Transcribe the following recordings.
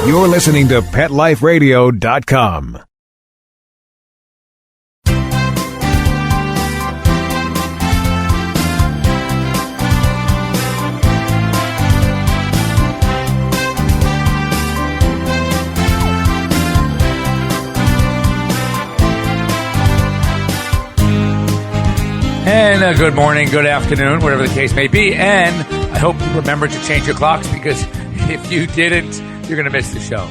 You're listening to PetLifeRadio.com. And good morning, good afternoon, whatever the case may be. And I hope you remember to change your clocks, because if you didn't, you're going to miss the show.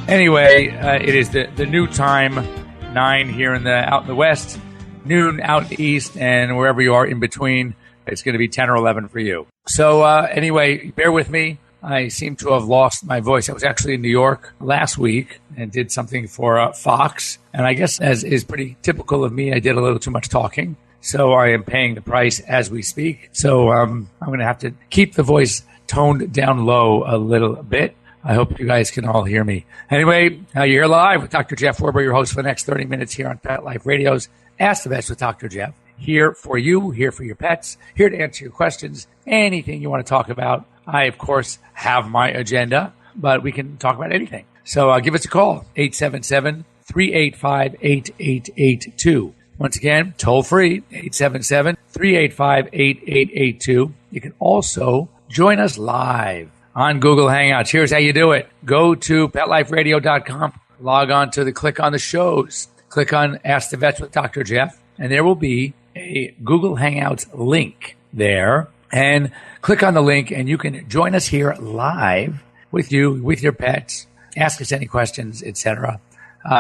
Anyway, it is the new time, 9 here out in the west, noon out in the east, and wherever you are in between, it's going to be 10 or 11 for you. So anyway, bear with me. I seem to have lost my voice. I was actually in New York last week and did something for Fox. And I guess, as is pretty typical of me, I did a little too much talking. So I am paying the price as we speak. So I'm going to have to keep the voice toned down low a little bit. I hope you guys can all hear me. Anyway, you're here live with Dr. Jeff Werber, your host for the next 30 minutes here on Pet Life Radio's Ask the Vets with Dr. Jeff. Here for you, here for your pets, here to answer your questions, anything you want to talk about. I, of course, have my agenda, but we can talk about anything. So give us a call, 877-385-8882. Once again, toll free, 877-385-8882. You can also join us live on Google Hangouts. Here's how you do it. Go to PetLifeRadio.com, log on to click on the shows, click on Ask the Vets with Dr. Jeff, and there will be a Google Hangouts link there. And click on the link, and you can join us here live with you, with your pets, ask us any questions, etc.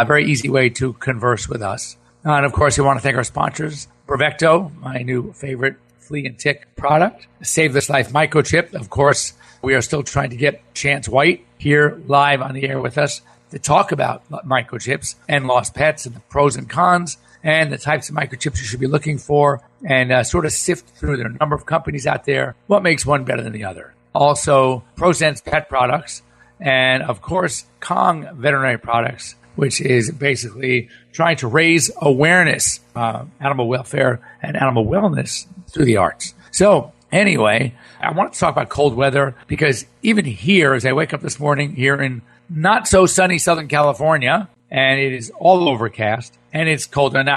Very easy way to converse with us. And of course, we want to thank our sponsors, Bravecto, my new favorite flea and tick product, Save This Life microchip. Of course, we are still trying to get Chance White here live on the air with us to talk about microchips and lost pets and the pros and cons and the types of microchips you should be looking for, and sort of sift through the number of companies out there, what makes one better than the other. Also, Prosense pet products, and of course, Kong veterinary products, which is basically trying to raise awareness, animal welfare and animal wellness through the arts. So anyway, I want to talk about cold weather, because even here, as I wake up this morning here in not so sunny Southern California, and it is all overcast and it's cold, and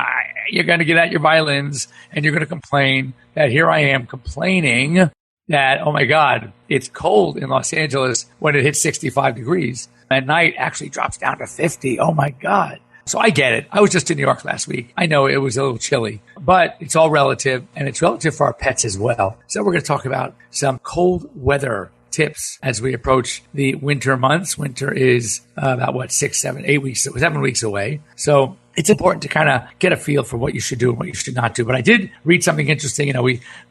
you're going to get out your violins and you're going to complain that here I am complaining that, oh my God, it's cold in Los Angeles when it hits 65 degrees. At night actually drops down to 50. Oh my God. So I get it. I was just in New York last week. I know it was a little chilly, but it's all relative, and it's relative for our pets as well. So we're going to talk about some cold weather tips as we approach the winter months. Winter is about 7 weeks away. So it's important to kind of get a feel for what you should do and what you should not do. But I did read something interesting.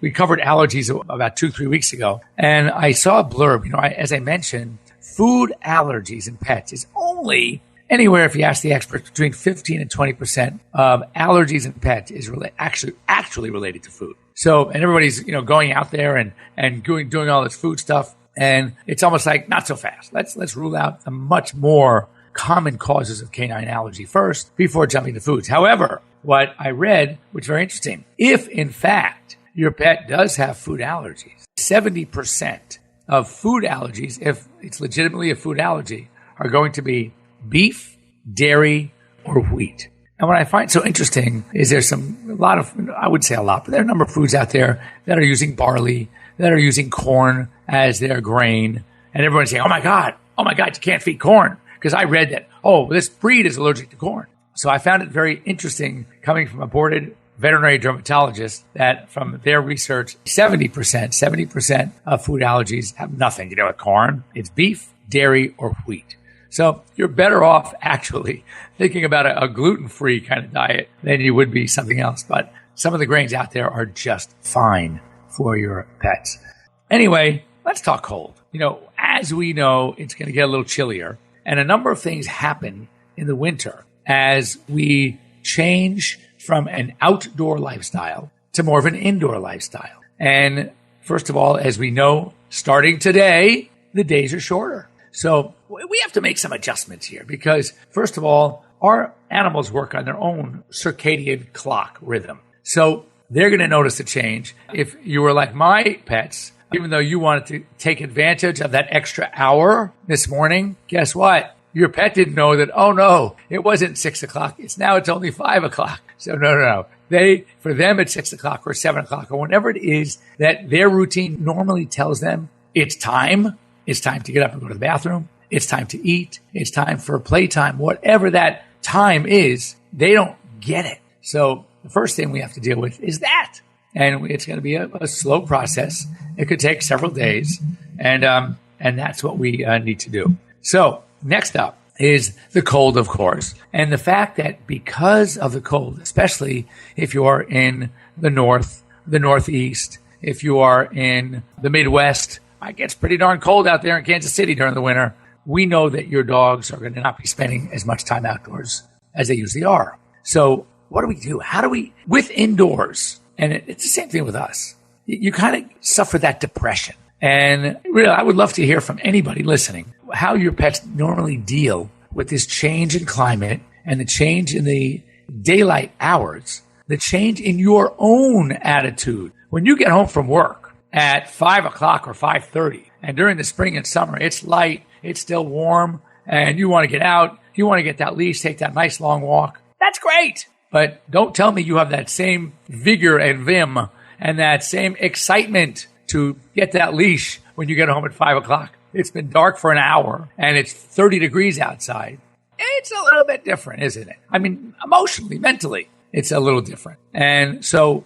We covered allergies about 2-3 weeks ago, and I saw a blurb. As I mentioned, food allergies in pets is only anywhere, if you ask the experts, between 15 and 20% of allergies in pets is actually related to food. So, and everybody's, going out there and doing all this food stuff. And it's almost like, not so fast. Let's rule out the much more common causes of canine allergy first before jumping to foods. However, what I read, which is very interesting, if in fact your pet does have food allergies, 70% of food allergies, if it's legitimately a food allergy, are going to be beef, dairy, or wheat. And what I find so interesting is there's I would say a lot, but there are a number of foods out there that are using barley, that are using corn as their grain. And everyone's saying, oh my God, you can't feed corn. Because I read that, this breed is allergic to corn. So I found it very interesting, coming from a boarded veterinary dermatologist, that from their research, 70% of food allergies have nothing to do with corn. It's beef, dairy, or wheat. So you're better off actually thinking about a gluten-free kind of diet than you would be something else. But some of the grains out there are just fine for your pets. Anyway, let's talk cold. As we know, it's going to get a little chillier, and a number of things happen in the winter as we change from an outdoor lifestyle to more of an indoor lifestyle. And first of all, as we know, starting today, the days are shorter. So we have to make some adjustments here, because first of all, our animals work on their own circadian clock rhythm. So they're going to notice the change. If you were like my pets, Even though you wanted to take advantage of that extra hour this morning, guess what? Your pet didn't know that, oh no, it wasn't 6 o'clock. It's only 5 o'clock. So no. For them, it's 6 o'clock or 7 o'clock or whenever it is that their routine normally tells them it's time. It's time to get up and go to the bathroom. It's time to eat. It's time for playtime. Whatever that time is, they don't get it. So the first thing we have to deal with is that. And it's going to be a slow process. It could take several days. And that's what we need to do. So next up is the cold, of course. And the fact that because of the cold, especially if you are in the north, the northeast, if you are in the Midwest, it gets pretty darn cold out there in Kansas City during the winter. We know that your dogs are going to not be spending as much time outdoors as they usually are. So what do we do? How do we, with indoors, and it's the same thing with us, you kind of suffer that depression. And really, I would love to hear from anybody listening how your pets normally deal with this change in climate and the change in the daylight hours, the change in your own attitude. When you get home from work at 5 o'clock or 5:30, and during the spring and summer, it's light, it's still warm, and you want to get out, you want to get that leash, take that nice long walk, that's great. But don't tell me you have that same vigor and vim and that same excitement to get that leash when you get home at 5 o'clock. It's been dark for an hour and it's 30 degrees outside. It's a little bit different, isn't it? I mean, emotionally, mentally, it's a little different. And so,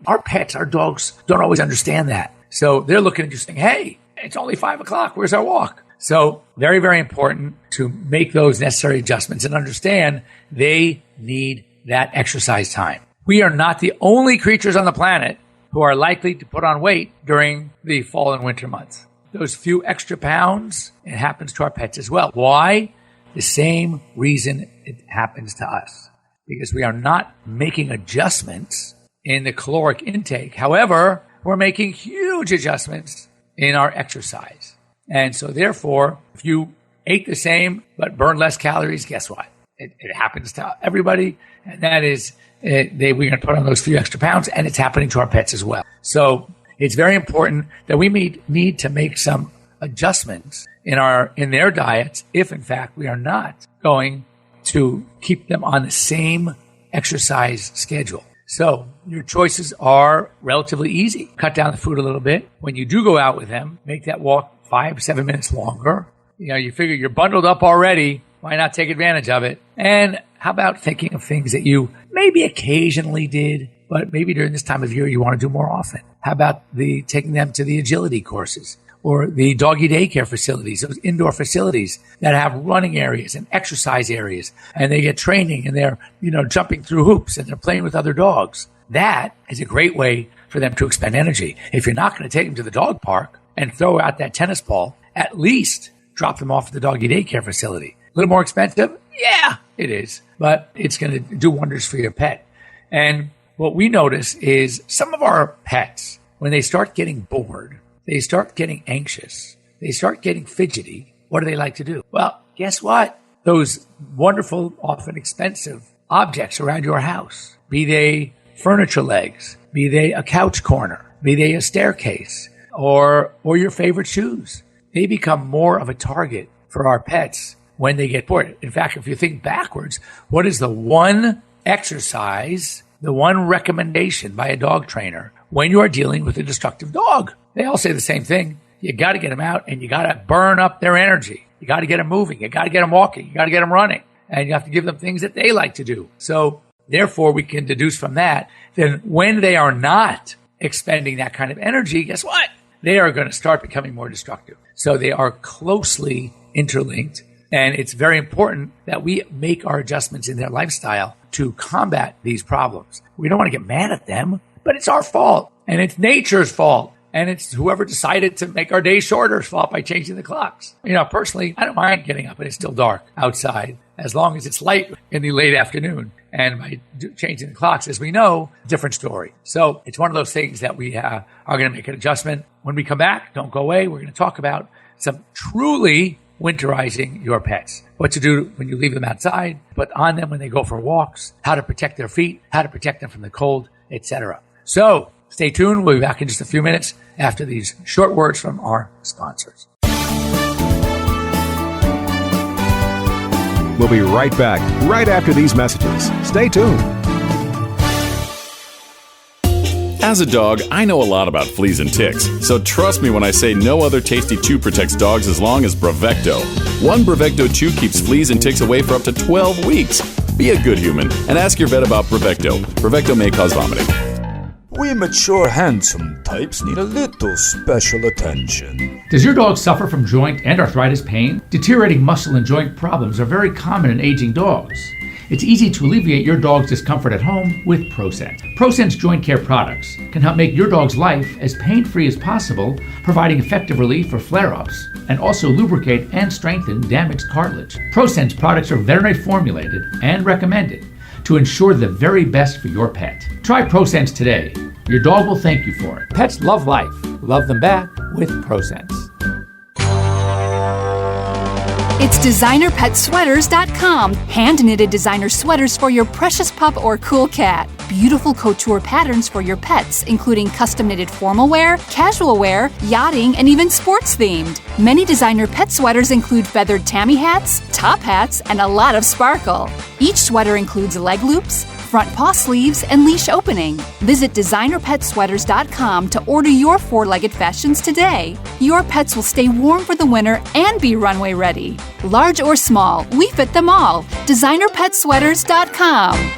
our pets, our dogs don't always understand that. So they're looking at you saying, hey, it's only 5 o'clock. Where's our walk? So very, very important to make those necessary adjustments and understand they need that exercise time. We are not the only creatures on the planet who are likely to put on weight during the fall and winter months. Those few extra pounds, it happens to our pets as well. Why? The same reason it happens to us. Because we are not making adjustments in the caloric intake. However, we're making huge adjustments in our exercise. And so therefore, if you ate the same but burned less calories, guess what? It happens to everybody. And that is, we're going to put on those few extra pounds, and it's happening to our pets as well. So it's very important that we need to make some adjustments in their diets if, in fact, we are not going to keep them on the same exercise schedule. So your choices are relatively easy. Cut down the food a little bit. When you do go out with them, make that walk 5-7 minutes longer. You figure you're bundled up already. Why not take advantage of it? And how about thinking of things that you maybe occasionally did, but maybe during this time of year you want to do more often? How about taking them to the agility courses or the doggy daycare facilities, those indoor facilities that have running areas and exercise areas, and they get training and they're, jumping through hoops and they're playing with other dogs. That is a great way for them to expend energy. If you're not going to take them to the dog park and throw out that tennis ball, at least drop them off at the doggy daycare facility. A little more expensive? Yeah, it is. But it's going to do wonders for your pet. And what we notice is some of our pets, when they start getting bored, they start getting anxious, they start getting fidgety, what do they like to do? Well, guess what? Those wonderful, often expensive objects around your house, be they furniture legs, be they a couch corner, be they a staircase, or your favorite shoes, they become more of a target for our pets when they get bored. In fact, if you think backwards, what is the one exercise, the one recommendation by a dog trainer when you are dealing with a destructive dog? They all say the same thing. You got to get them out and you got to burn up their energy. You got to get them moving. You got to get them walking. You got to get them running. And you have to give them things that they like to do. So therefore, we can deduce from that, then when they are not expending that kind of energy, guess what? They are going to start becoming more destructive. So they are closely interlinked. And it's very important that we make our adjustments in their lifestyle to combat these problems. We don't want to get mad at them, but it's our fault. And it's nature's fault. And it's whoever decided to make our days shorter's fault by changing the clocks. Personally, I don't mind getting up and it's still dark outside as long as it's light in the late afternoon. And by changing the clocks, as we know, different story. So it's one of those things that we are going to make an adjustment. When we come back, don't go away. We're going to talk about some truly winterizing your pets. What to do when you leave them outside, put on them when they go for walks, how to protect their feet, how to protect them from the cold, etc. So Stay tuned. We'll be back in just a few minutes after these short words from our sponsors. We'll be right back, right after these messages. Stay tuned. As a dog, I know a lot about fleas and ticks, so trust me when I say no other tasty chew protects dogs as long as Bravecto. One Bravecto chew keeps fleas and ticks away for up to 12 weeks. Be a good human and ask your vet about Bravecto. Bravecto may cause vomiting. We mature, handsome types need a little special attention. Does your dog suffer from joint and arthritis pain? Deteriorating muscle and joint problems are very common in aging dogs. It's easy to alleviate your dog's discomfort at home with Prosense. Prosense joint care products can help make your dog's life as pain-free as possible, providing effective relief for flare-ups, and also lubricate and strengthen damaged cartilage. Prosense products are veterinary formulated and recommended to ensure the very best for your pet. Try Prosense today. Your dog will thank you for it. Pets love life. Love them back with Prosense. It's designerpetsweaters.com. Hand-knitted designer sweaters for your precious pup or cool cat. Beautiful couture patterns for your pets, including custom-knitted formal wear, casual wear, yachting, and even sports-themed. Many designer pet sweaters include feathered tammy hats, top hats, and a lot of sparkle. Each sweater includes leg loops, front paw sleeves, and leash opening. Visit designerpetsweaters.com to order your four-legged fashions today. Your pets will stay warm for the winter and be runway ready. Large or small, we fit them all. designerpetsweaters.com.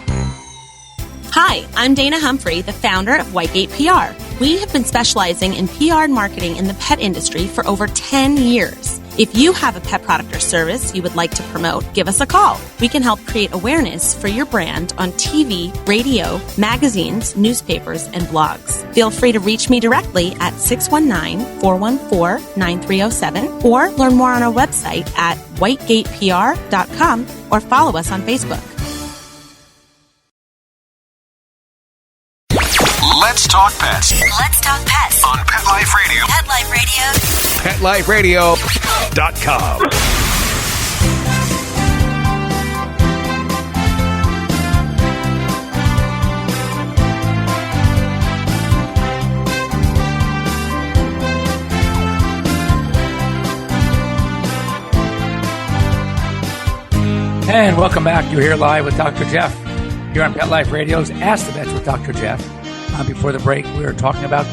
Hi, I'm Dana Humphrey, the founder of Whitegate PR. We have been specializing in PR and marketing in the pet industry for over 10 years. If you have a pet product or service you would like to promote, give us a call. We can help create awareness for your brand on TV, radio, magazines, newspapers, and blogs. Feel free to reach me directly at 619-414-9307 or learn more on our website at whitegatepr.com or follow us on Facebook. Let's talk pets. Let's talk pets On Pet Life Radio. Pet Life Radio. PetLifeRadio.com. And welcome back. You're here live with Dr. Jeff here on Pet Life Radio's Ask the Vets with Dr. Jeff. Before the break, we were talking about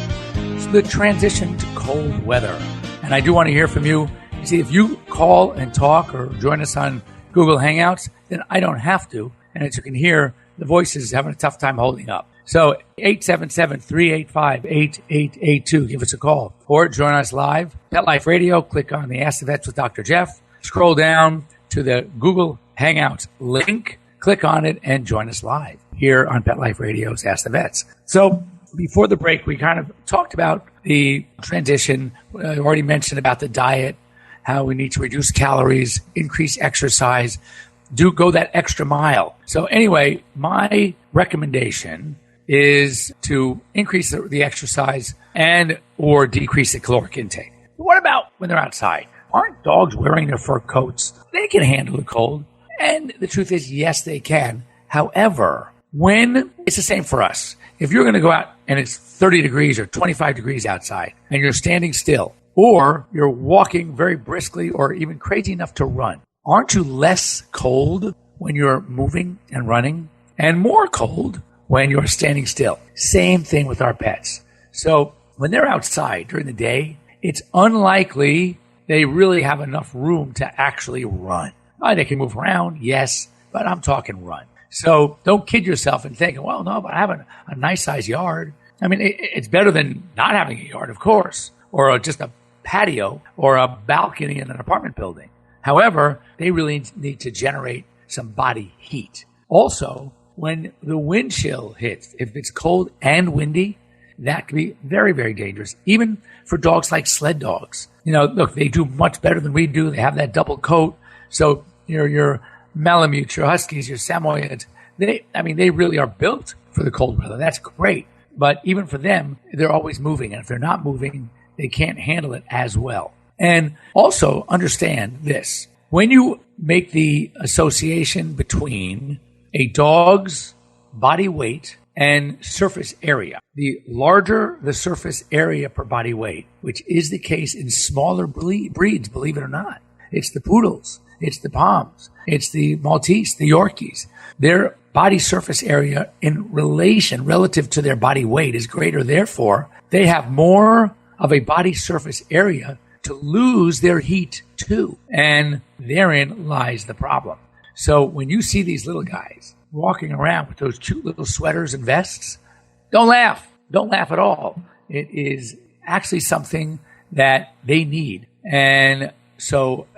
the transition to cold weather. And I do want to hear from you. You see, if you call and talk or join us on Google Hangouts, then I don't have to. And as you can hear, the voice is having a tough time holding up. So 877-385-8882. Give us a call. Or join us live. Pet Life Radio. Click on the Ask the Vets with Dr. Jeff. Scroll down to the Google Hangouts link. Click on it and join us live here on Pet Life Radio's Ask the Vets. So before the break, we kind of talked about the transition. I already mentioned about the diet, how we need to reduce calories, increase exercise, go that extra mile. So anyway, my recommendation is to increase the exercise and or decrease the caloric intake. What about when they're outside? Aren't dogs wearing their fur coats? They can handle the cold. And the truth is, yes, they can. However, when it's the same for us, if you're going to go out and it's 30 degrees or 25 degrees outside and you're standing still or you're walking very briskly or even crazy enough to run, aren't you less cold when you're moving and running and more cold when you're standing still? Same thing with our pets. So when they're outside during the day, it's unlikely they really have enough room to actually run. They can move around, yes, but I'm talking run. So don't kid yourself and think, well, no, but I have a nice size yard. I mean, it's better than not having a yard, of course, or just a patio or a balcony in an apartment building. However, they really need to generate some body heat. Also, when the wind chill hits, if it's cold and windy, that can be very, very dangerous, even for dogs like sled dogs. You know, look, they do much better than we do. They have that double coat. So your Malamutes, your Huskies, your Samoyeds, they really are built for the cold weather. That's great. But even for them, they're always moving. And if they're not moving, they can't handle it as well. And also understand this. When you make the association between a dog's body weight and surface area. The larger the surface area per body weight, which is the case in smaller breeds, believe it or not. It's the poodles, it's the Poms, it's the Maltese, the Yorkies. Their body surface area in relation, relative to their body weight, is greater. Therefore, they have more of a body surface area to lose their heat to. And therein lies the problem. So when you see these little guys walking around with those cute little sweaters and vests, don't laugh. Don't laugh at all. It is actually something that they need. And so,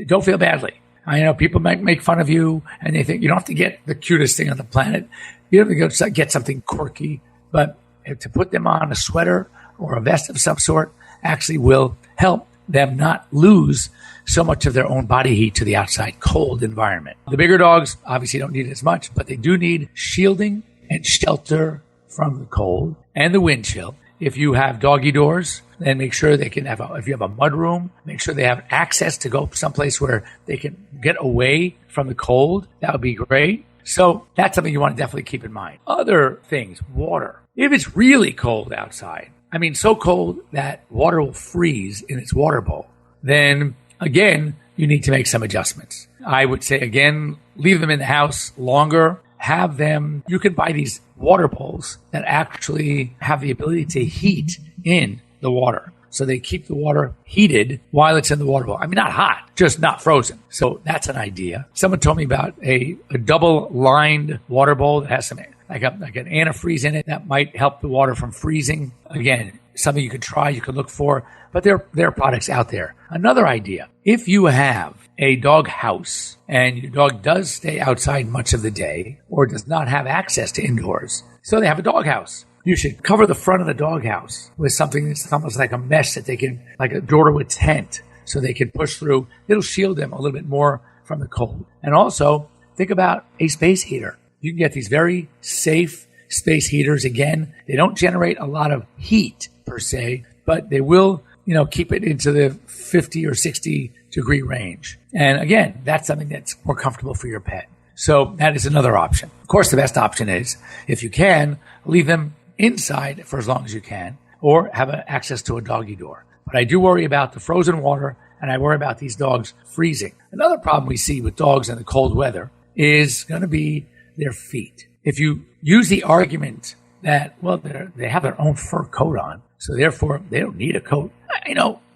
don't feel badly. I know people might make fun of you and they think you don't have to get the cutest thing on the planet. You don't have to get something quirky, but to put them on a sweater or a vest of some sort actually will help them not lose so much of their own body heat to the outside cold environment. The bigger dogs obviously don't need as much, but they do need shielding and shelter from the cold and the wind chill. If you have doggy doors, then make sure they can have, if you have a mud room, make sure they have access to go someplace where they can get away from the cold. That would be great. So that's something you want to definitely keep in mind. Other things, water. If it's really cold outside, I mean, so cold that water will freeze in its water bowl, then again, you need to make some adjustments. I would say, again, leave them in the house longer. Have them, you can buy these water bowls that actually have the ability to heat in the water. So they keep the water heated while it's in the water bowl. I mean, not hot, just not frozen. So that's an idea. Someone told me about a double lined water bowl that has some like an antifreeze in it that might help the water from freezing. Again, something you could try, you could look for, but there are products out there. Another idea, if you have a dog house and your dog does stay outside much of the day or does not have access to indoors, so they have a dog house, you should cover the front of the dog house with something that's almost like a mesh that they can, like a door with tent, so they can push through. It'll shield them a little bit more from the cold. And also, think about a space heater. You can get these very safe space heaters. Again, they don't generate a lot of heat per se, but they will, keep it into the 50 or 60 degree range. And again, that's something that's more comfortable for your pet. So that is another option. Of course, the best option is, if you can, leave them inside for as long as you can, or have access to a doggy door. But I do worry about the frozen water, and I worry about these dogs freezing. Another problem we see with dogs in the cold weather is going to be their feet. If you use the argument that, well, they have their own fur coat on, so therefore they don't need a coat,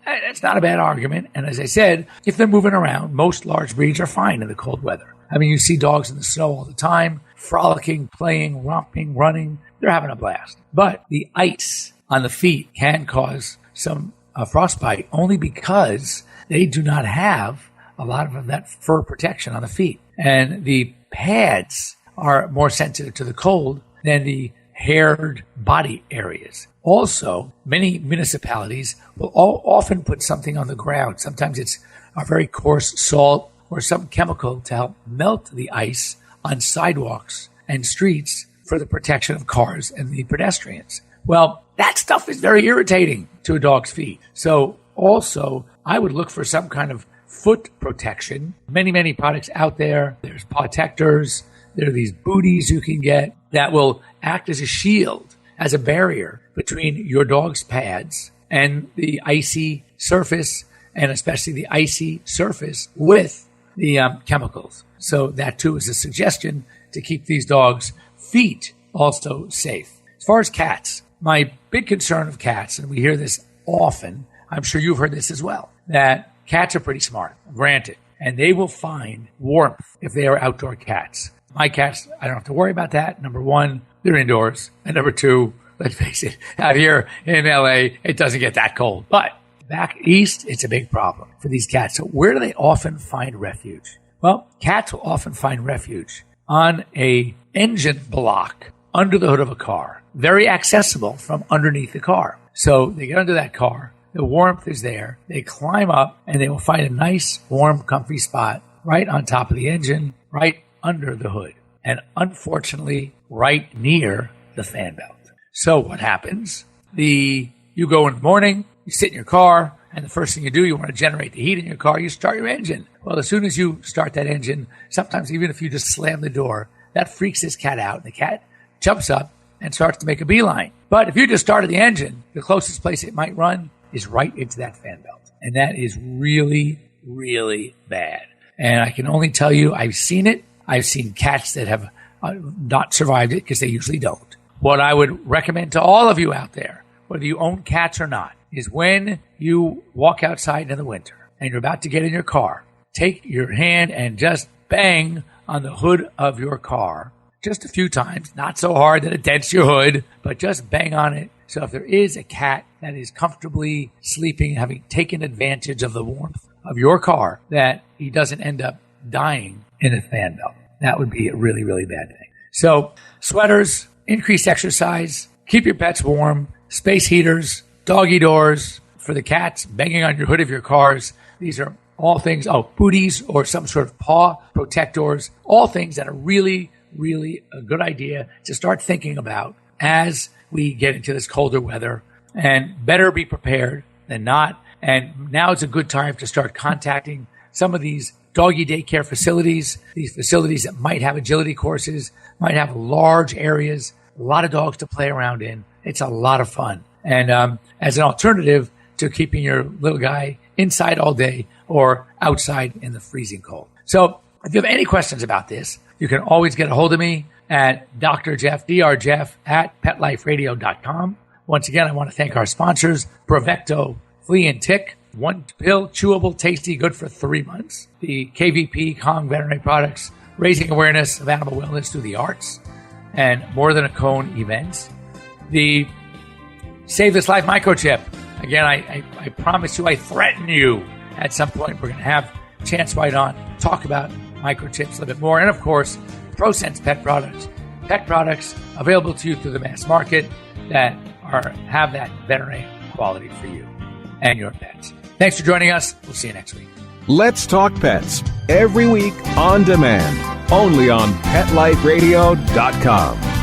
that's not a bad argument. And as I said, if they're moving around, most large breeds are fine in the cold weather. I mean, you see dogs in the snow all the time, frolicking, playing, romping, running. They're having a blast. But the ice on the feet can cause some frostbite only because they do not have a lot of that fur protection on the feet. And the pads are more sensitive to the cold than the haired body areas. Also, many municipalities will often put something on the ground. Sometimes it's a very coarse salt or some chemical to help melt the ice on sidewalks and streets for the protection of cars and the pedestrians. Well, that stuff is very irritating to a dog's feet. So also, I would look for some kind of foot protection. Many products out there. There's protectors. There are these booties you can get that will act as a shield, as a barrier between your dog's pads and the icy surface, and especially the icy surface with the chemicals. So that too is a suggestion to keep these dogs' feet also safe. As far as cats, my big concern of cats, and we hear this often, I'm sure you've heard this as well, that cats are pretty smart, granted, and they will find warmth if they are outdoor cats. My cats, I don't have to worry about that. Number one, they're indoors. And number two, let's face it, out here in LA, it doesn't get that cold. But back east, it's a big problem for these cats. So where do they often find refuge? Well, cats will often find refuge on a engine block under the hood of a car. Very accessible from underneath the car. So they get under that car. The warmth is there. They climb up and they will find a nice, warm, comfy spot right on top of the engine, right under the hood, and unfortunately right near the fan belt. So what happens? You go in the morning, you sit in your car, and the first thing you do, you want to generate the heat in your car, you start your engine. Well, as soon as you start that engine, sometimes even if you just slam the door, that freaks this cat out. The cat jumps up and starts to make a beeline. But if you just started the engine, the closest place it might run is right into that fan belt. And that is really, really bad. And I can only tell you, I've seen it. I've seen cats that have not survived it because they usually don't. What I would recommend to all of you out there, whether you own cats or not, is when you walk outside in the winter and you're about to get in your car, take your hand and just bang on the hood of your car just a few times, not so hard that it dents your hood, but just bang on it. So if there is a cat that is comfortably sleeping, having taken advantage of the warmth of your car, that he doesn't end up dying in a fan belt. That would be a really, really bad thing. So sweaters, increased exercise, keep your pets warm, space heaters, doggy doors for the cats, banging on your hood of your cars. These are all things, booties or some sort of paw protectors, all things that are really, really a good idea to start thinking about as we get into this colder weather, and better be prepared than not. And now is a good time to start contacting some of these doggy daycare facilities, these facilities that might have agility courses, might have large areas, a lot of dogs to play around in. It's a lot of fun. And as an alternative to keeping your little guy inside all day or outside in the freezing cold. So if you have any questions about this, you can always get a hold of me at Dr. Jeff, drjeff at PetLifeRadio.com. Once again, I want to thank our sponsors, Bravecto Flea and Tick, one pill, chewable, tasty, good for 3 months. The KVP Kong Veterinary Products, raising awareness of animal wellness through the arts, and More Than a Cone events. The Save This Life microchip. Again, I promise you, I threaten you, at some point we're going to have Chance White on, talk about microchips a little bit more. And of course, Prosense pet products available to you through the mass market that have that veterinary quality for you and your pets. Thanks for joining us. We'll see you next week. Let's Talk Pets, every week on demand, only on PetLifeRadio.com.